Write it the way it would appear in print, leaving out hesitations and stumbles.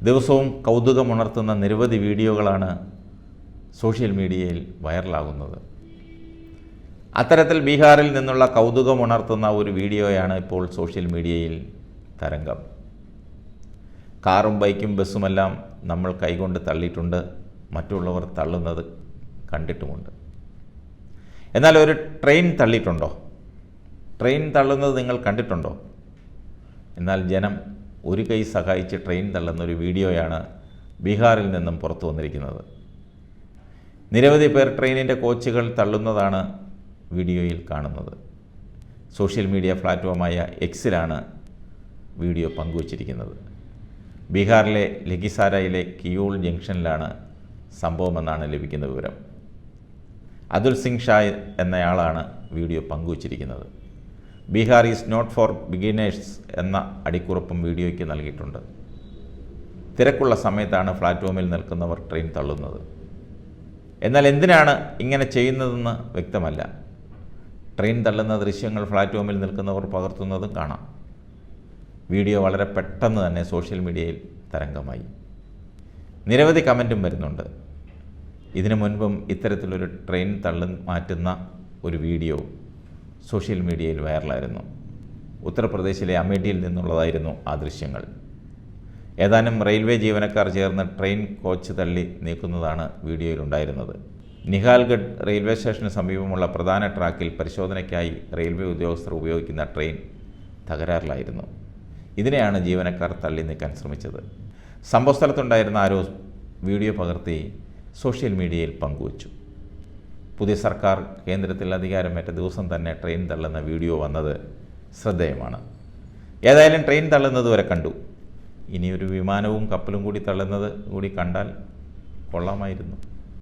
ദിവസവും കൗതുകമുണർത്തുന്ന നിരവധി വീഡിയോകളാണ് സോഷ്യൽ മീഡിയയിൽ വൈറലാകുന്നത്. അത്തരത്തിൽ ബീഹാറിൽ നിന്നുള്ള കൗതുകമുണർത്തുന്ന ഒരു വീഡിയോയാണ് ഇപ്പോൾ സോഷ്യൽ മീഡിയയിൽ തരംഗം. കാറും ബൈക്കും ബസ്സുമെല്ലാം നമ്മൾ കൈകൊണ്ട് തള്ളിയിട്ടുണ്ട്, മറ്റുള്ളവർ തള്ളുന്നത് കണ്ടിട്ടുമുണ്ട്. എന്നാൽ ഒരു ട്രെയിൻ തള്ളിയിട്ടുണ്ടോ? ട്രെയിൻ തള്ളുന്നത് നിങ്ങൾ കണ്ടിട്ടുണ്ടോ? എന്നാൽ ജനം ഒരു കൈ സഹായിച്ച് ട്രെയിൻ തള്ളുന്ന ഒരു വീഡിയോയാണ് ബീഹാറിൽ നിന്നും പുറത്തു വന്നിരിക്കുന്നത്. നിരവധി പേർ ട്രെയിനിൻ്റെ കോച്ചുകൾ തള്ളുന്നതാണ് വീഡിയോയിൽ കാണുന്നത്. സോഷ്യൽ മീഡിയ പ്ലാറ്റ്ഫോമായ എക്സിലാണ് വീഡിയോ പങ്കുവച്ചിരിക്കുന്നത്. ബീഹാറിലെ ലഖിസാരയിലെ കിയൂൾ ജംഗ്ഷനിലാണ് സംഭവമെന്നാണ് ലഭിക്കുന്ന വിവരം. അതുൽ സിംഗ് ഷാ എന്നയാളാണ് വീഡിയോ പങ്കുവച്ചിരിക്കുന്നത്. Bihar is not for beginners എന്ന അടിക്കുറിപ്പും വീഡിയോയ്ക്ക് നൽകിയിട്ടുണ്ട്. തിരക്കുള്ള സമയത്താണ് പ്ലാറ്റ്ഫോമിൽ നിൽക്കുന്നവർ ട്രെയിൻ തള്ളുന്നത്. എന്നാൽ എന്തിനാണ് ഇങ്ങനെ ചെയ്യുന്നതെന്ന് വ്യക്തമല്ല. ട്രെയിൻ തള്ളുന്ന ദൃശ്യങ്ങൾ പ്ലാറ്റ്ഫോമിൽ നിൽക്കുന്നവർ പകർത്തുന്നതും കാണാം. വീഡിയോ വളരെ പെട്ടെന്ന് തന്നെ സോഷ്യൽ മീഡിയയിൽ തരംഗമായി. നിരവധി കമൻറ്റും വരുന്നുണ്ട്. ഇതിനു മുൻപും ഇത്തരത്തിലൊരു ട്രെയിൻ മാറ്റുന്ന ഒരു വീഡിയോ സോഷ്യൽ മീഡിയയിൽ വൈറലായിരുന്നു. ഉത്തർപ്രദേശിലെ അമേഠിയിൽ നിന്നുള്ളതായിരുന്നു ആ ദൃശ്യങ്ങൾ. ഏതാനും റെയിൽവേ ജീവനക്കാർ ചേർന്ന് ട്രെയിൻ കോച്ച് തള്ളി നീക്കുന്നതാണ് വീഡിയോയിലുണ്ടായിരുന്നത്. നിഹാൽഗഡ് റെയിൽവേ സ്റ്റേഷന് സമീപമുള്ള പ്രധാന ട്രാക്കിൽ പരിശോധനയ്ക്കായി റെയിൽവേ ഉദ്യോഗസ്ഥർ ഉപയോഗിക്കുന്ന ട്രെയിൻ തകരാറിലായിരുന്നു. ഇതിനെയാണ് ജീവനക്കാർ തള്ളി നീക്കാൻ ശ്രമിച്ചത്. സംഭവസ്ഥലത്തുണ്ടായിരുന്ന ആരോ വീഡിയോ പകർത്തി സോഷ്യൽ മീഡിയയിൽ പങ്കുവച്ചു. പുതിയ സർക്കാർ കേന്ദ്രത്തിൽ അധികാരമേറ്റ ദിവസം തന്നെ ട്രെയിൻ തള്ളുന്ന വീഡിയോ വന്നത് ശ്രദ്ധേയമാണ്. ഏതായാലും ട്രെയിൻ തള്ളുന്നത് വരെ കണ്ടു. ഇനിയൊരു വിമാനവും കപ്പലും കൂടി തള്ളുന്നത് കൂടി കണ്ടാൽ കൊള്ളാമായിരുന്നു.